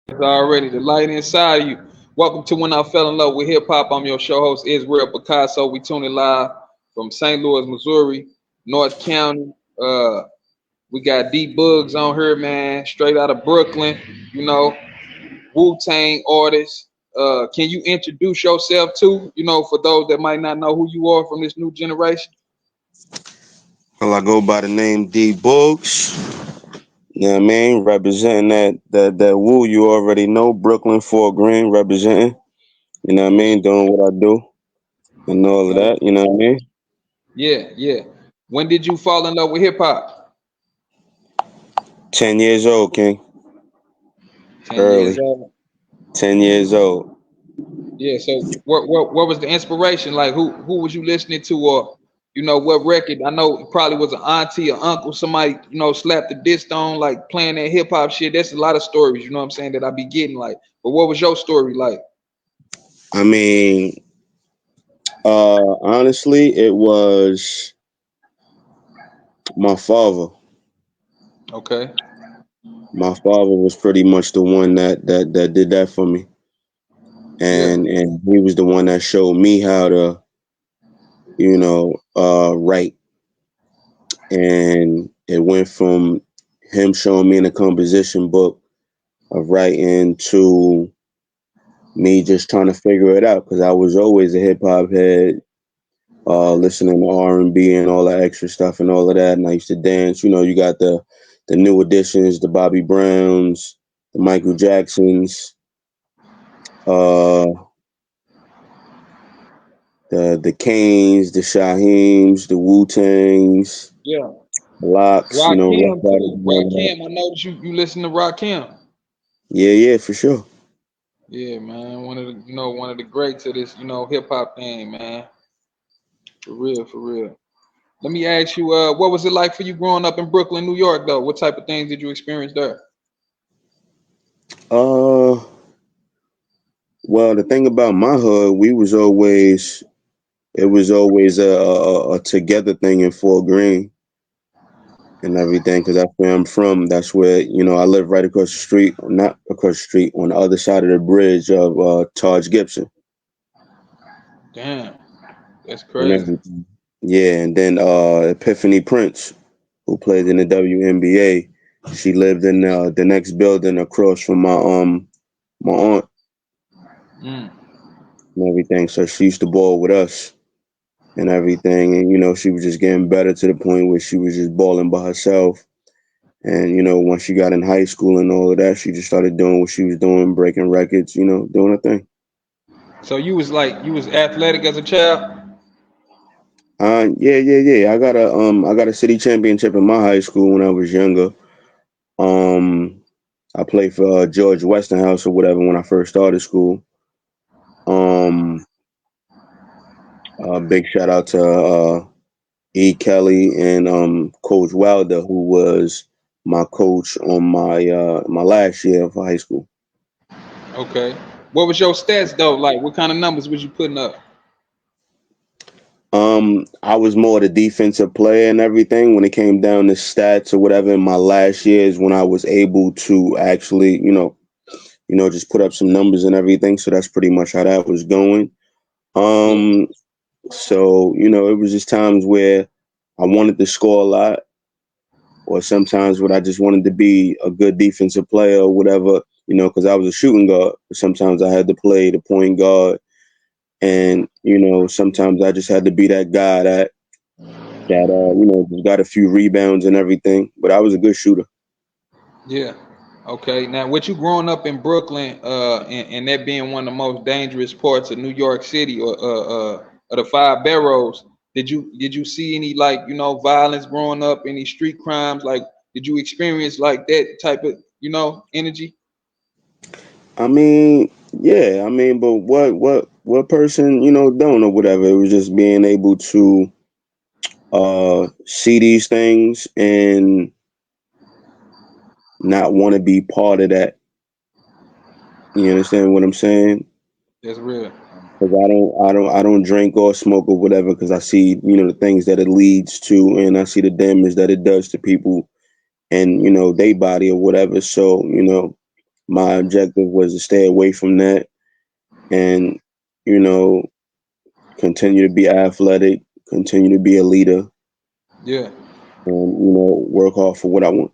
It's already the light inside of you. Welcome to When I Fell in Love with Hip Hop. I'm your show host, Israel Picasso. We tuning live from St. Louis, Missouri, North County. We got D-Boogz on here, man, straight out of Brooklyn. You know, Wu-Tang artist. Can you introduce yourself too? You know, for those that might not know who you are from this new generation. Well, I go by the name D-Boogz. You know what I mean? Representing that woo you already know, Brooklyn, Fort Greene, representing. You know what I mean? Doing what I do and all of that. You know what I mean? Yeah. When did you fall in love with hip hop? 10 years old, King. 10 years Early. old. 10 years old. Yeah. So what was the inspiration? Like who was you listening to, or you know what record? I know it probably was an auntie or uncle, somebody slapped the disc on, like playing that hip hop shit. That's a lot of stories. You know what I'm saying, that I be getting like. But what was your story like? I mean, honestly, it was my father. Okay. My father was pretty much the one that did that for me. Yeah. And he was the one that showed me how to, write. And it went from him showing me in a composition book of writing to me just trying to figure it out because I was always a hip hop head, listening to R&B and all that extra stuff and all of that. And I used to dance. You know, you got the new additions, the Bobby Browns, the Michael Jacksons, uh, the Canes, the Shaheems, the Wu Tangs, Yeah. Locks. You know, Rough Rakim Riders too. and all that. Rakim. I know that you listen to Rakim. Yeah, for sure. Yeah, man. One of the greats of this, hip hop thing, man. For real, for real. Let me ask you, what was it like for you growing up in Brooklyn, New York, though? What type of things did you experience there? Uh, well, the thing about my hood, it was always a together thing in Fort Greene and everything, because that's where I'm from. That's where, I live right across the street, not across the street, on the other side of the bridge of Taj Gibson Damn, that's and crazy. everything. Yeah, and then Epiphany Prince, who played in the WNBA, she lived in the next building across from my aunt Mm. and everything. So she used to ball with us and everything. And, she was just getting better to the point where she was just balling by herself. And, once she got in high school and all of that, she just started doing what she was doing, breaking records, doing her thing. So you was athletic as a child? Yeah. I got a city championship in my high school when I was younger. Um, I played for George Westinghouse or whatever when I first started school. Um, big shout out to E. Kelly and Coach Wilder, who was my coach on my last year of high school. Okay. What was your stats though? Like, what kind of numbers was you putting up? I was more the defensive player and everything when it came down to stats or whatever. In my last years, when I was able to actually, just put up some numbers and everything. So that's pretty much how that was going. Yeah. Um, so it was just times where I wanted to score a lot, or sometimes when I just wanted to be a good defensive player or whatever, because I was a shooting guard. Sometimes I had to play the point guard, and sometimes I just had to be that guy that just got a few rebounds and everything. But I was a good shooter. Yeah. Okay. Now, with you growing up in Brooklyn, and that being one of the most dangerous parts of New York City, or of the five boroughs, did you see any, like, violence growing up, any street crimes? Like, did you experience like that type of energy? I mean, yeah, I mean, but what person don't or whatever. It was just being able to see these things and not want to be part of that. You understand what I'm saying? That's real. Because I don't drink or smoke or whatever. Because I see the things that it leads to, and I see the damage that it does to people and they body or whatever. So my objective was to stay away from that and, you know, continue to be athletic, continue to be a leader, Yeah. and, you know, work hard for what I want.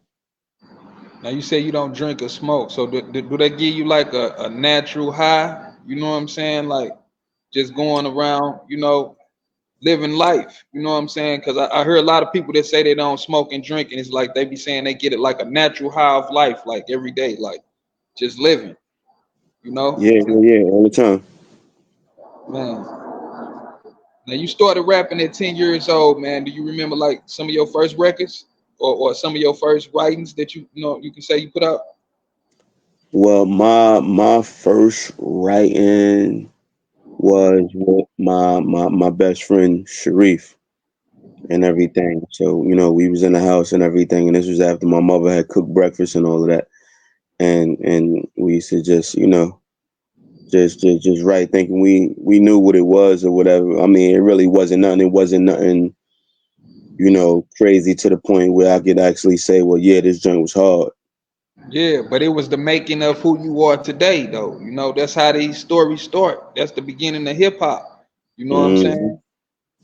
Now you say you don't drink or smoke, so do they give you like a natural high? You know what I'm saying? Like just going around, you know, living life. You know what I'm saying? Because I hear a lot of people that say they don't smoke and drink, and it's like they be saying they get it like a natural high of life, like every day, like just living. You know, Yeah, all the time. man. Now you started rapping at 10 years old, man. Do you remember like some of your first records or some of your first writings that you know you can say you put out? Well, my first writing was with my best friend Sharif and everything. So, you know, we was in the house and everything, and this was after my mother had cooked breakfast and all of that. And we used to just, you know, just write, thinking we knew what it was or whatever. I mean, it really wasn't nothing. It wasn't nothing, you know, crazy to the point where I could actually say, well, yeah, this joint was hard. Yeah, but it was the making of who you are today, though. You know, that's how these stories start. That's the beginning of hip hop. You know what I'm Hmm. saying?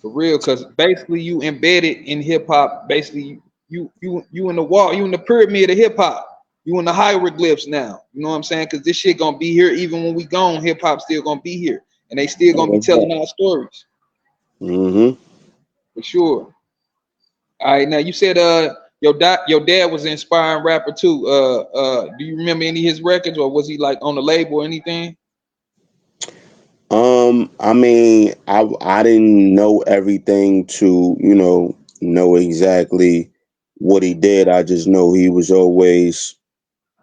For real, because basically you embedded in hip hop. Basically, you in the wall, you in the pyramid of hip hop. You in the hieroglyphs now. You know what I'm saying? Because this shit gonna be here even when we gone. Hip hop still gonna be here, and they still gonna be telling our stories Hmm. for sure. All right, now you said your dad was an inspiring rapper too. Do you remember any of his records, or was he like on the label or anything? I mean, I didn't know everything to, you know exactly what he did. I just know he was always,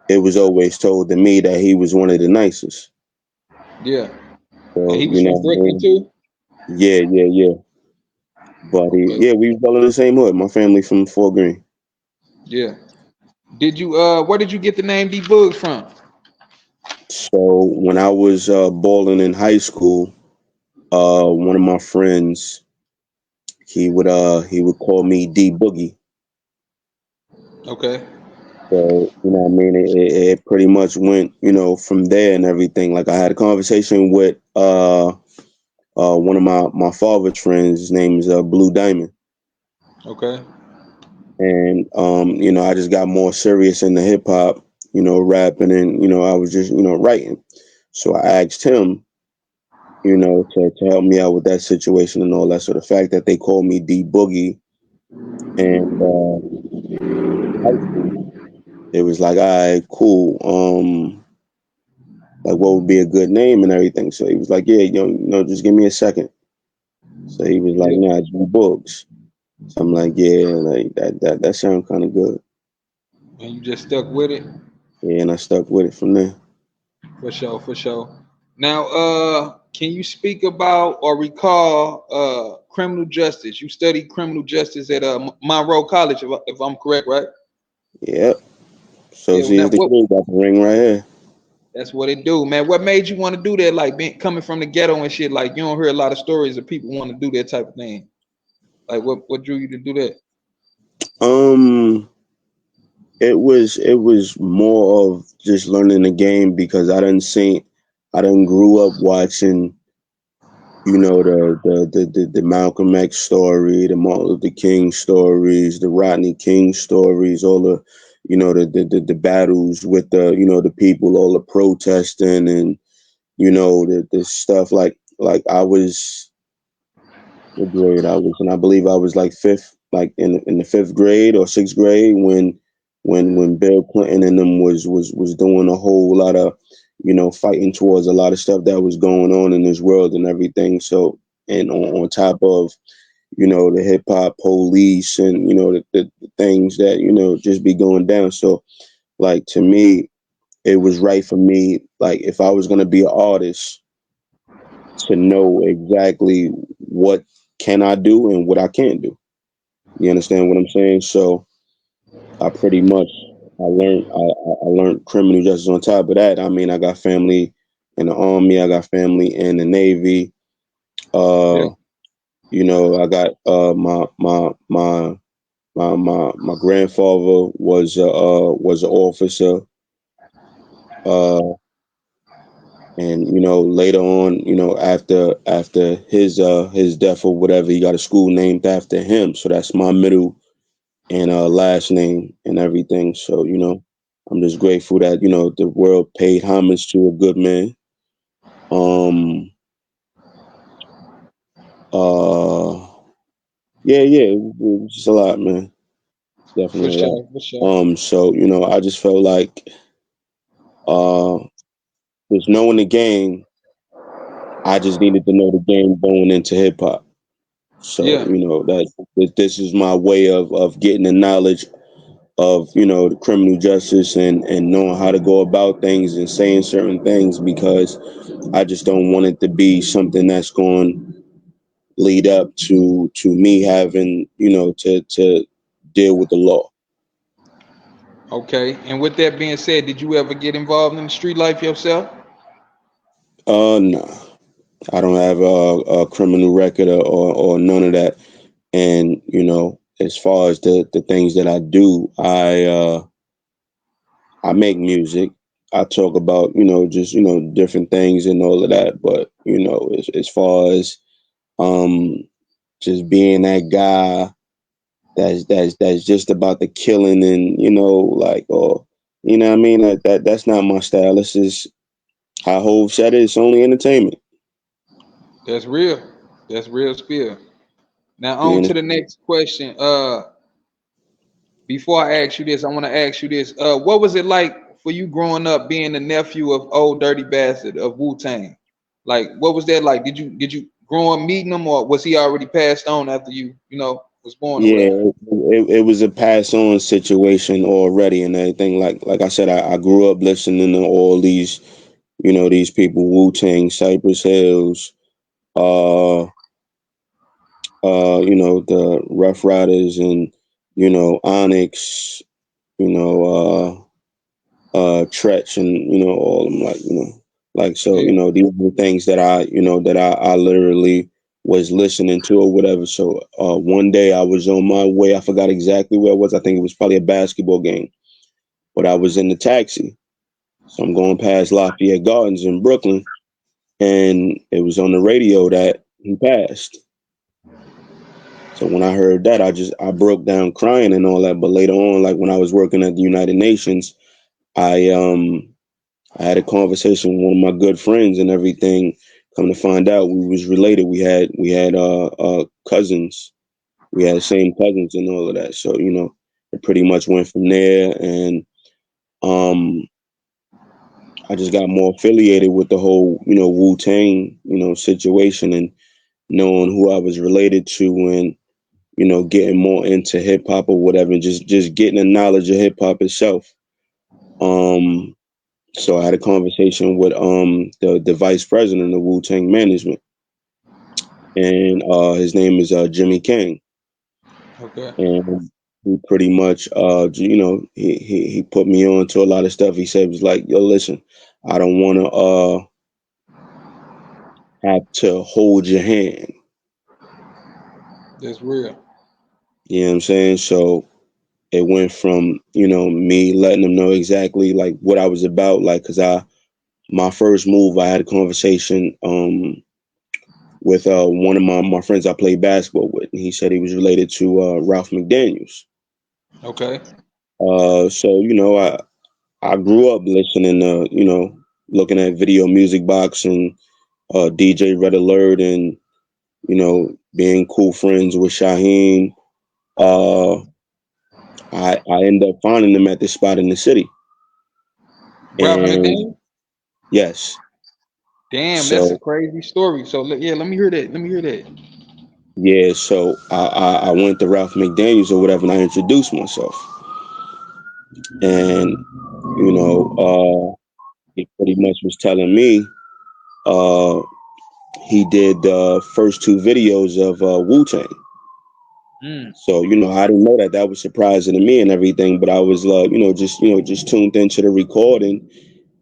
it was always told to me that he was one of the nicest. Yeah, and So, he was you from know what I Brooklyn mean? too. Yeah. But Okay, yeah, we was all in the same hood. My family from Fort Greene. yeah. Did you where did you get the name D-Boogz from? So when I was balling in high school, one of my friends, he would call me D-Boogie. Okay, So, you know what I mean? It pretty much went, you know, from there and everything. Like I had a conversation with one of my father's friends. His name is Blue Diamond. okay, And you know, I just got more serious in the hip hop, you know, rapping, and, you know, I was just, you know, writing. So I asked him, you know, to help me out with that situation and all that. So the fact that they called me D Boogie and in high school, it was like, all right, cool. Like what would be a good name and everything. So he was like, yeah, just give me a second. So he was like, yeah. nah, D-Boogz. So I'm like, yeah, like that sounds kind of good. And you just stuck with it Yeah, and I stuck with it from there. for sure, for sure. Now, can you speak about or recall criminal justice? You studied criminal justice at Monroe College, if I'm correct, right? Yep. So Yeah. see, Now, it's the what? kid got the ring right here. That's what it do, man. What made you want to do that? Like coming from the ghetto and shit. Like you don't hear a lot of stories of people want to do that type of thing. Like what drew you to do that? Um, it was more of just learning the game because I didn't grew up watching, you know, the Malcolm X story, the Martin Luther King stories, the Rodney King stories, all the, you know, the battles with the, you know, the people, all the protesting, and, you know, the stuff like I was, what grade I was in? I believe I was like fifth, like in the fifth grade or sixth grade when Bill Clinton and them was doing a whole lot of, you know, fighting towards a lot of stuff that was going on in this world and everything. So, and on top of, you know, the hip hop police and, you know, the things that, you know, just be going down. So like to me, it was right for me, like if I was gonna be an artist, to know exactly what can I do and what I can't do. You understand what I'm saying? So I pretty much I learned criminal justice. On top of that, I mean, I got family in the army, I got family in the navy. Yeah. Uh, you know, I got my grandfather was an officer. Uh, and later on, after his death or whatever, he got a school named after him. So that's my middle and last name and everything. So I'm just grateful that the world paid homage to a good man. Um. Uh. Yeah. It was just a lot, man. For Definitely a lot. sure, for sure. So I just felt like uh, just knowing the game, I just needed to know the game going into hip hop. So Yeah. that this is my way of getting the knowledge of the criminal justice and knowing how to go about things and saying certain things, because I just don't want it to be something that's going to lead up to me having to deal with the law. Okay. And with that being said, did you ever get involved in the street life yourself? No, I don't have a criminal record or none of that. And as far as the things that I do, I make music. I talk about just different things and all of that. But as far as um just being that guy that's just about the killing and like, or what I mean, that's not my style. This is how Hov said it. It's only entertainment. That's real. That's real spill. Now on You to the next question. Before I ask you this, I want to ask you this. What was it like for you growing up being the nephew of Old Dirty Bastard of Wu Tang? Like, what was that like? Did you grow up meeting him, or was he already passed on after you was born or Yeah, whatever? it was a pass on situation already and everything. Like I said, I grew up listening to all these, these people, Wu Tang, Cypress Hills, uh, the Rough Riders, and Onyx, you know, Tretch, and all of them. Like like, so Yeah, these are the things that I literally was listening to or whatever. So one day I was on my way. I forgot exactly where it was. I think it was probably a basketball game, but I was in the taxi. So I'm going past Lafayette Gardens in Brooklyn, and it was on the radio that he passed. So when I heard that, I broke down crying and all that. But later on, like when I was working at the United Nations, I I had a conversation with one of my good friends and everything. Come to find out, we was related. We had cousins. We had the same cousins and all of that. So it pretty much went from there, and um, I just got more affiliated with the whole Wu Tang situation, and knowing who I was related to, and getting more into hip hop or whatever, and just getting the knowledge of hip hop itself. Um, So I had a conversation with the vice president of Wu Tang Management, and his name is Jimmy King, okay, and he pretty much he put me on to a lot of stuff. He said, was like, yo, listen, I don't want to have to hold your hand. that's real. You know what I'm saying? So it went from me letting them know exactly like what I was about, like, because my first move, I had a conversation with one of my friends I played basketball with, and he said he was related to Ralph McDaniels. Okay, So I grew up listening to looking at Video Music Box and DJ Red Alert, and being cool friends with Shaheem. Uh, I ended up finding them at this spot in the city, Ralph and McDaniel. yes, Damn, that's a so crazy story. So yeah, let me hear that. Let me hear that. yeah, so I went to Ralph McDaniels or whatever, and I introduced myself, and you know. He pretty much was telling me uh, he did the first two videos of Wu Tang. Mm, So I didn't know that. That was surprising to me and everything. But I was just tuned into the recording,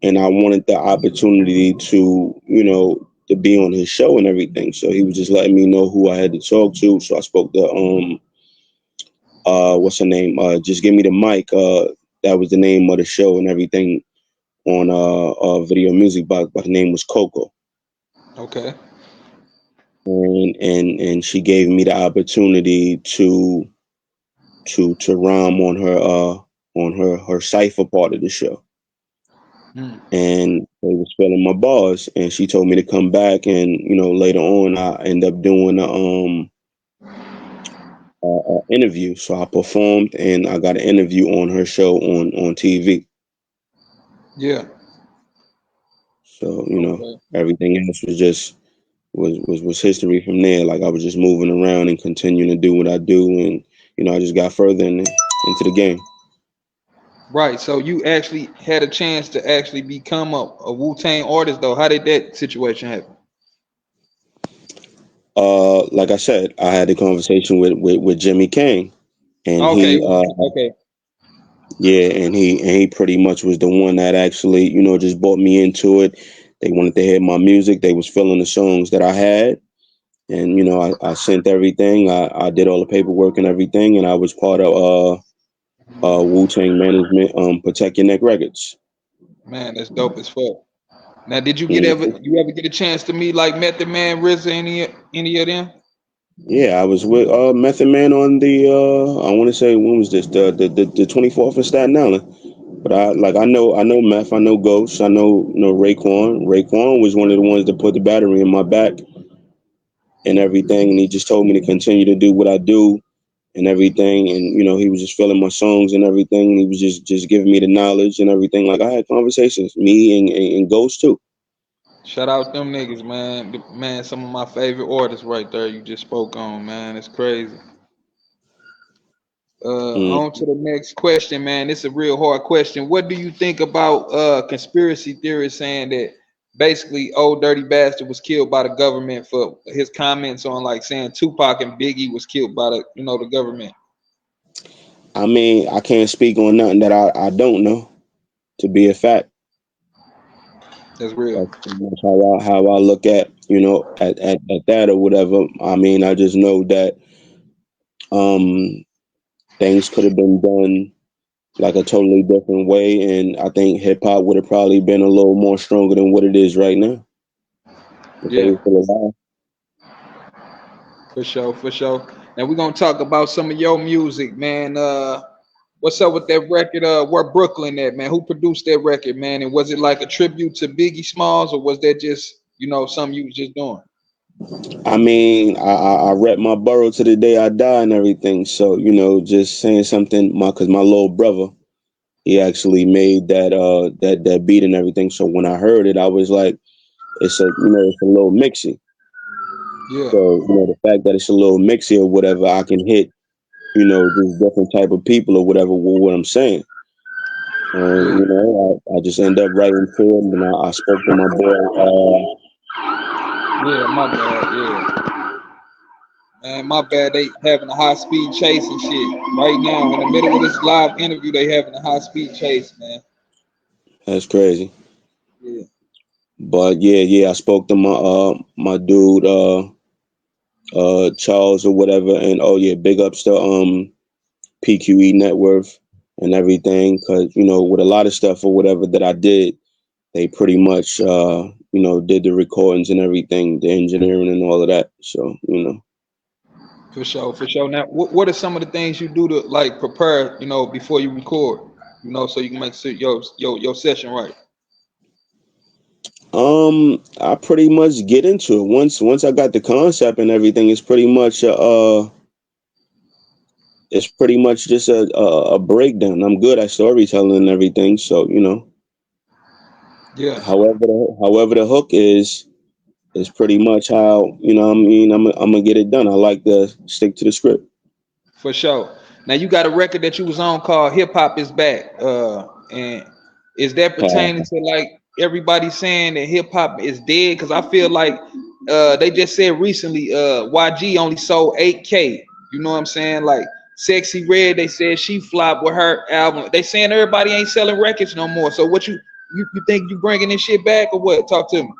and I wanted the opportunity to be on his show and everything. So he was just letting me know who I had to talk to. So I spoke to what's her name? Just give me the mic. That was the name of the show and everything. on a video music by the name was Coco. Okay. And she gave me the opportunity to rhyme on her cipher part of the show. And they was spelling my bars, and she told me to come back, and later on I end up doing a interview. So I performed, and I got an interview on her show on TV. Yeah. So Okay. everything else was just was history from there. Like I was just moving around and continuing to do what I do, and I just got further into the game. Right. So you actually had a chance to actually become a Wu-Tang artist, though. How did that situation happen? Like I said, I had a conversation with Jimmy Kane, and Okay. he Okay. yeah, and he pretty much was the one that actually just brought me into it. They wanted to hear my music. They was feeling the songs that I had, and I sent everything. I did all the paperwork and everything, and I was part of Wu-Tang Management, Protect Your Neck Records. Man, that's dope as fuck. Now, did you Mhm. ever get a chance to meet like Method Man, RZA, any of them? Yeah, I was with Method Man on the I want to say, when was this, the 24th in Staten Island. But I know Meth, I know Ghost, I know Raekwon. Raekwon was one of the ones that put the battery in my back and everything, and he just told me to continue to do what I do and everything, and he was just feeling my songs and everything, and he was just giving me the knowledge and everything. Like I had conversations, me and Ghost too. Shout out them niggas, man. Man, some of my favorite artists right there you just spoke on, man. It's crazy. Mm. On to the next question, man. It's a real hard question. What do you think about conspiracy theories saying that basically old dirty bastard was killed by the government for his comments on like saying Tupac and Biggie was killed by the government? I mean, I can't speak on nothing that I don't know to be a fact. That's real. That's pretty much how I look at that or whatever. I mean, I just know that um things could have been done like a totally different way, and I think hip hop would have probably been a little more stronger than what it is right now if they Yeah, were still alive. for sure, for sure. Now we're gonna talk about some of your music, man. What's up with that record? Where Brooklyn at, man? Who produced that record, man? And was it like a tribute to Biggie Smalls, or was that just something you was just doing? I mean, I rep my borough to the day I die and everything. So just saying something, because my little brother, he actually made that beat and everything. So when I heard it, I was like, it's a little mixy. Yeah, So the fact that it's a little mixy or whatever, I can hit these different type of people or whatever with what I'm saying. And yeah, I just end up writing to him, and I spoke to my boy. yeah. My bad. Yeah, man, my bad. They having a high speed chase and shit right now in the middle of this live interview. They having a high speed chase, man. That's crazy. Yeah, But yeah, I spoke to my dude Charles or whatever, and oh yeah, big ups to PQE net worth and everything, because with a lot of stuff or whatever that I did, they pretty much did the recordings and everything, the engineering and all of that. So for sure, for sure. Now, what are some of the things you do to like prepare, before you record, so you can make sure your session right? I pretty much get into it once I got the concept and everything. It's pretty much just a breakdown. I'm good at storytelling and everything, so Yeah. however the hook is pretty much how I mean I'm gonna get it done. I like to stick to the script. For sure. Now you got a record that you was on called Hip Hop Is Back. And is that pertaining to like everybody saying that hip hop is dead? Because I feel like they just said recently YG only sold 8K. You know what I'm saying? Like Sexy Red, they said she flopped with her album. They saying everybody ain't selling records no more. So what you think you bringing this shit back or what? Talk to me.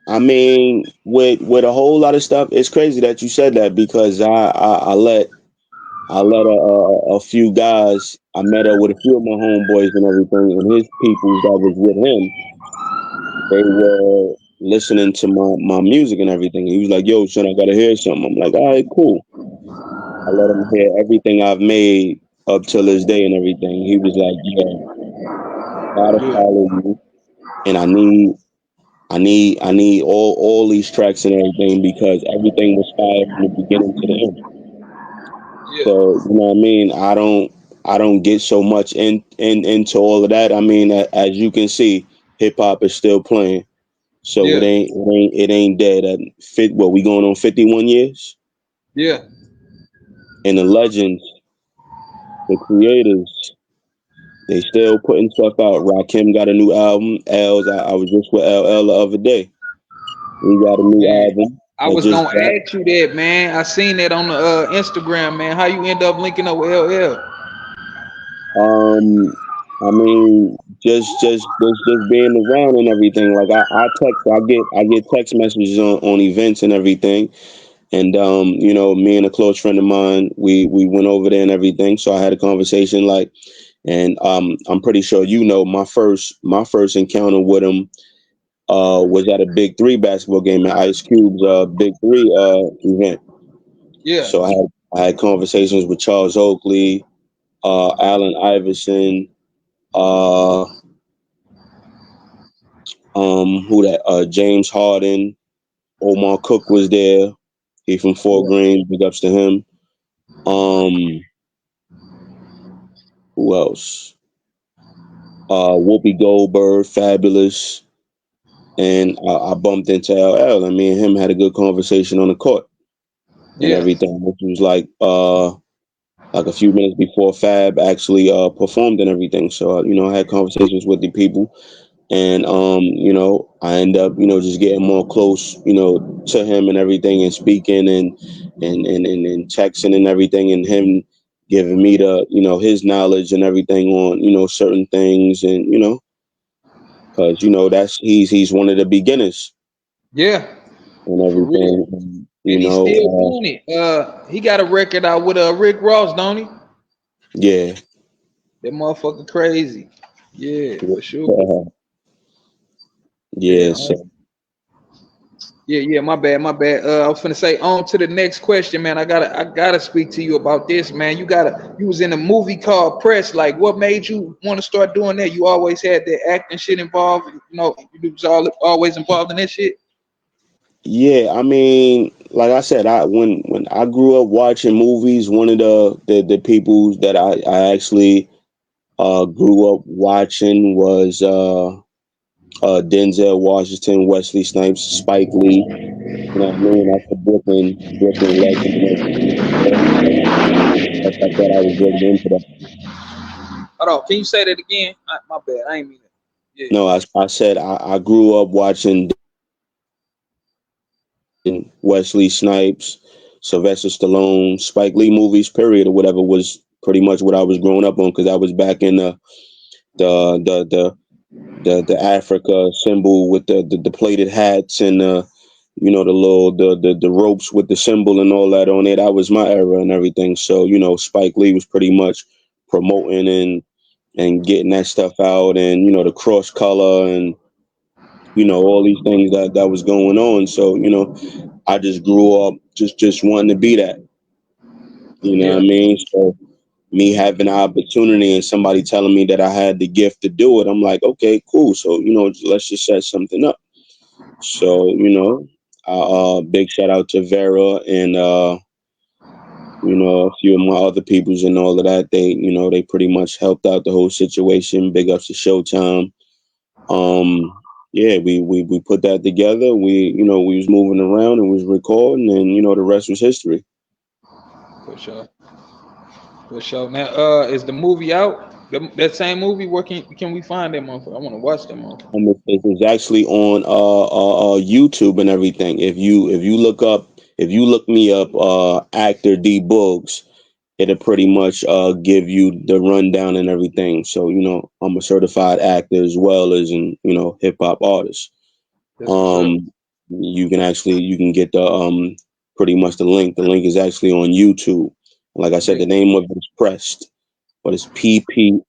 I mean, with a whole lot of stuff, it's crazy that you said that, because I let a few guys I met up with a few of my homeboys and everything, and his people that was with him, they were listening to my music and everything. He was like, "Yo, son, I gotta hear something." I'm like, "All right, cool." I let him hear everything I've made up till this day and everything. He was like, "Yeah, I gotta Yeah, follow you, and I need all these tracks and everything because everything was fire from the beginning to the end." yeah, So you know what I mean. I don't get so much into all of that. I mean, as you can see, hip hop is still playing. So yeah, it ain't dead. At what we going on 51 years, yeah. and the legends, the creators, they still putting stuff out. Rakim got a new album. I was just with LL the other day. He got a new Man, album I that was just gonna dropped. ask you that, man. I seen that on the Instagram, man. How you end up linking up with LL? Um, I mean, just being around and everything. Like I get text messages on events and everything. And you know, me and a close friend of mine, we went over there and everything. So I had a conversation like, and I'm pretty sure you know my first encounter with him was at a Big Three basketball game at Ice Cube's Big Three event. Yeah, So I had conversations with Charles Oakley, Allen Iverson, uh, who that James Harden, Omar Cook was there. He from Fort yeah, Greene, big ups to him. Um, who else? Whoopi Goldberg, Fabulous, and I bumped into LL, and me and him had a good conversation on the court and yeah, everything, which was like a few minutes before Fab actually performed and everything. So you know, I had conversations with the people, and you know, I end up just getting more close to him and everything, and speaking and texting and everything, and him giving me the his knowledge and everything on certain things, and because that's he's one of the beginners yeah. and For real. everything, and, And he's still doing it. He got a record out with Rick Ross, don't he? yeah. That motherfucker crazy. Yeah, for sure. Yeah, Yeah, so yeah. My bad, my bad. I was finna say on to the next question, man. I gotta speak to you about this, man. You was in a movie called Press. Like, what made you want to start doing that? You always had that acting shit involved. You was always involved in that shit. yeah, I mean, like I said, I when I grew up watching movies, one of the people that I actually grew up watching was Denzel Washington, Wesley Snipes, Spike Lee. You know what I mean? That's the Brooklyn legend and everything. So, like I said, I was really into that. Hold on, can you say that again? My bad, I ain't mean it. Yeah, No, I said I grew up watching Wesley Snipes, Sylvester Stallone, Spike Lee movies, period, or whatever was pretty much what I was growing up on because I was back in the the the the Africa symbol with the plated hats and the little the ropes with the symbol and all that on it. That was my era and everything. So Spike Lee was pretty much promoting and getting that stuff out, and the cross color and all these things that was going on. So I just grew up just wanting to be that. You know what I yeah, mean? So me having the opportunity and somebody telling me that I had the gift to do it, I'm like, okay, cool. So let's just set something up. So big shout out to Vera and a few of my other peoples and all of that. They pretty much helped out the whole situation. Big ups to Showtime. Um, yeah, we put that together. We was moving around and was recording, and the rest was history. for sure, for sure. Now, is the movie out? That same movie? Where can we find that motherfucker? I want to watch that motherfucker. It's actually on YouTube and everything. If you look me up actor D-Boogz, it'll pretty much give you the rundown and everything. So I'm a certified actor as well as an hip hop artist. That's what's up. Um, you can get the pretty much the link. The link is actually on YouTube. Like I said, Bet, the name of it is Pressed. but it's Ppressed.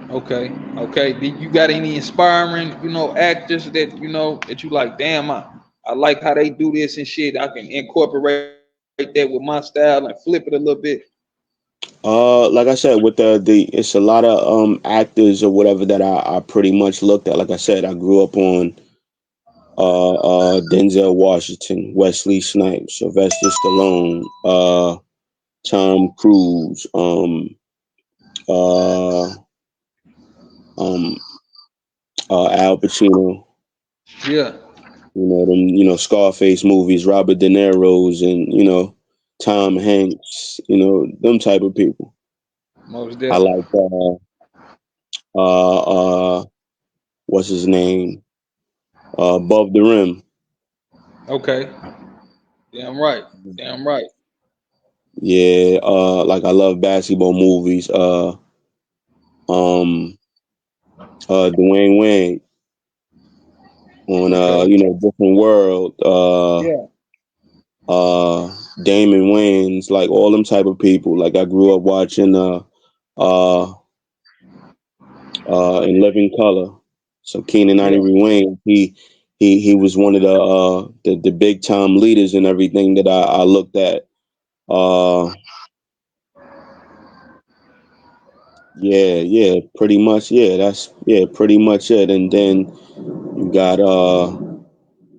Okay, okay. Did you got any inspiring, actors that that you like? Damn, I like how they do this and shit. I can incorporate that with my style and flip it a little bit. Like I said, with the it's a lot of actors or whatever that I pretty much looked at. Like I said, I grew up on Denzel Washington, Wesley Snipes, Sylvester Stallone, Tom Cruise, uh, um, Al Pacino. Yeah, Scarface movies, Robert De Niro's, and Tom Hanks. Them type of people. most I definitely. like uh, uh, what's his name? Above the Rim. Okay, damn right, damn right. Yeah, like I love basketball movies. Um, Dwayne Wayne on Okay, Different World. yeah, Damon Wayans, like all them type of people. Like I grew up watching uh in Living Color. So Keenan yeah, Ivory Wayne, he was one of the big time leaders and everything that I looked at. Uh, yeah, pretty much. Yeah, that's pretty much it. And then you got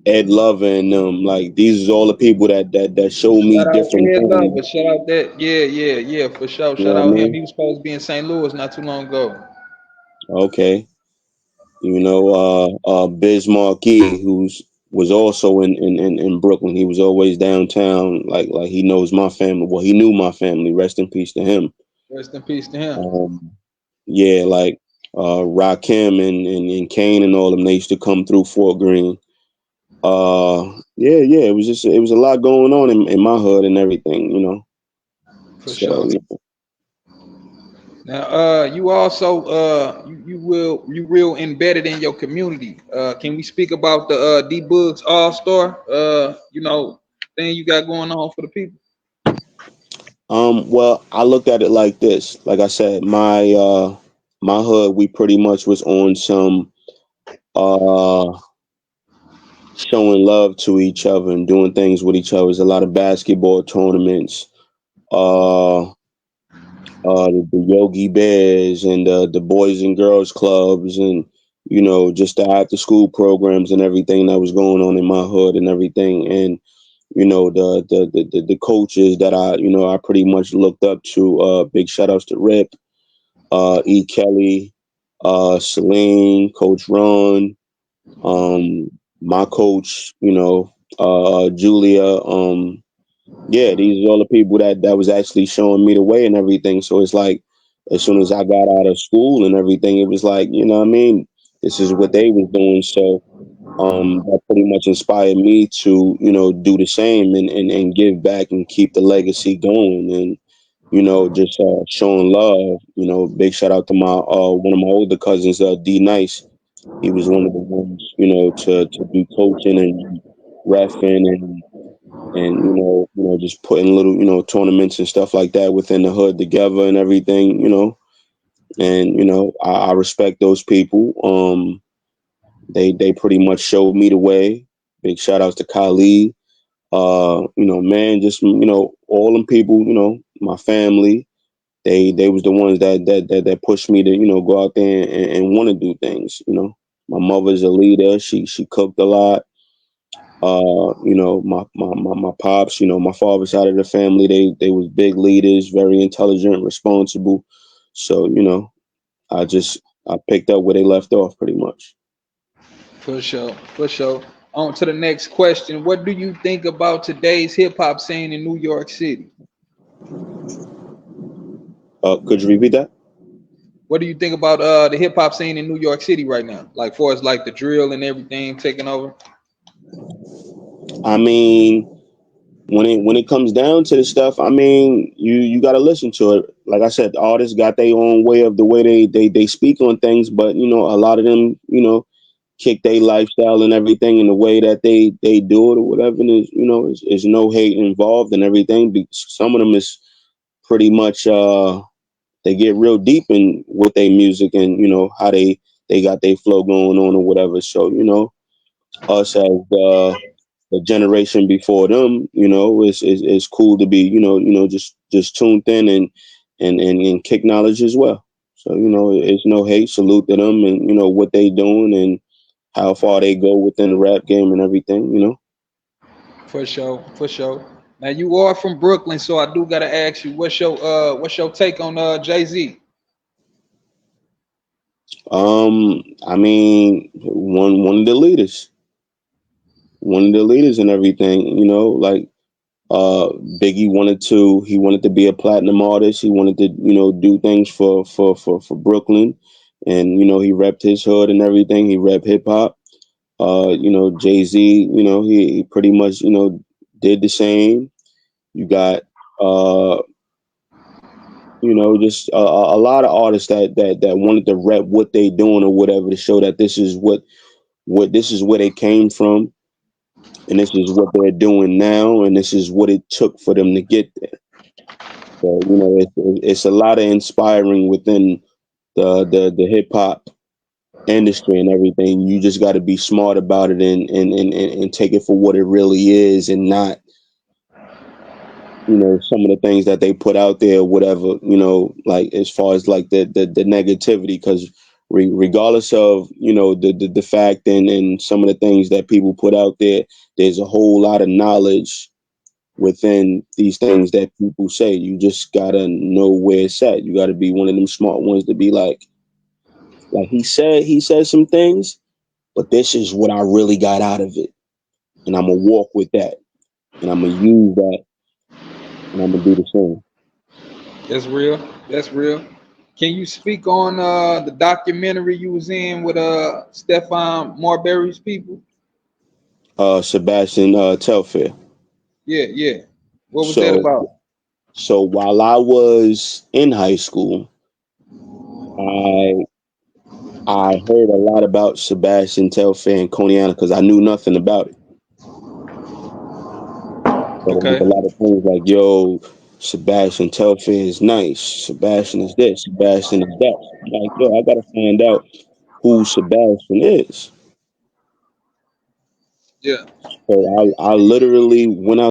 Ed Lover and them. Like these is all the people that show me Shout out to different Ed things. Lover. Shout out that. Yeah, yeah, yeah, for sure. You Shout know what I out him. mean? He was supposed to be in St. Louis not too long ago. Okay. Biz Markie, who's was also in Brooklyn. He was always downtown. Like he knows my family. Well, he knew my family. Rest in peace to him. Rest in peace to him. Um, yeah, like Rakim and Kane and all them. They used to come through Fort Greene. Yeah. It was a lot going on in my hood and everything. For So sure. Now, you also you real embedded in your community. Can we speak about the D-Boogz All Star? Thing you got going on for the people. well, I looked at it like this. Like I said, my hood, we pretty much was on some uh showing love to each other and doing things with each other. There's a lot of basketball tournaments, uh, the Yogi Bears and the Boys and Girls Clubs, and just the after school programs and everything that was going on in my hood and everything. And the coaches that I pretty much looked up to. Big shout outs to Rip, E. Kelly, Celine, Coach Ron, my coach, Julia. Yeah, these are all the people that was actually showing me the way and everything. So it's like as soon as I got out of school and everything, it was like, what I mean, this is what they was doing. So that pretty much inspired me to, do the same and give back and keep the legacy going and, just showing love. Big shout out to my one of my older cousins, D Nice. He was one of the ones, to do coaching and refing and just putting little tournaments and stuff like that within the hood together and everything. And I respect those people. They pretty much showed me the way. Big shout outs to Khalid. Man, just all them people. My family. They was the ones that pushed me to go out there and want to do things. My mother's a leader. She cooked a lot. My pops, my father's side of the family, they was big leaders, very intelligent, responsible. So, I just I picked up where they left off pretty much. For sure, for sure. On to the next question. What do you think about today's hip hop scene in New York City? Could you repeat that? What do you think about the hip hop scene in New York City right now? Like for as like the drill and everything taking over? I mean, when it comes down to the stuff, I mean, you got to listen to it. Like I said, artists got their own way of the way they speak on things, but a lot of them, kick their lifestyle and everything in the way that they do it or whatever. And is no hate involved and everything. Some of them is pretty much they get real deep in with their music and how they got their flow going on or whatever. So us as the generation before them, it's cool to be just tuned in and kick knowledge as well. So it's no hate, salute to them and what they doing and how far they go within the rap game and everything. For sure, for sure. Now you are from Brooklyn, so I do gotta ask you, what's your take on Jay-Z? I mean, one of the leaders, and everything. Like Biggie wanted to be a platinum artist. He wanted to do things for Brooklyn, and he repped his hood and everything. He repped hip hop. Jay-Z, he pretty much did the same. You got just a lot of artists that wanted to rep what they doing or whatever to show that this is what this is where they came from, and this is what they're doing now, and this is what it took for them to get there. So it's a lot of inspiring within the hip hop industry and everything. You just got to be smart about it and take it for what it really is, and not some of the things that they put out there, whatever, like as far as like the negativity, because regardless of, the fact and some of the things that people put out there, there's a whole lot of knowledge within these things that people say. You just gotta know where it's at. You gotta be one of them smart ones to be like he said some things, but this is what I really got out of it. And I'm gonna walk with that. And I'm gonna use that. And I'm gonna do the same. That's real. That's real. Can you speak on the documentary you was in with Stefan Marbury's people? Sebastian Telfair. Yeah, yeah. What was that So about? so while I was in high school, I I heard a lot about Sebastian Telfair and Coniana because I knew nothing about it. But it was Okay. a lot of things like, yo, Sebastian Telfair is nice. Sebastian is this. Sebastian is that. I'm like, yo, I gotta find out who Sebastian is. Yeah. So I literally went out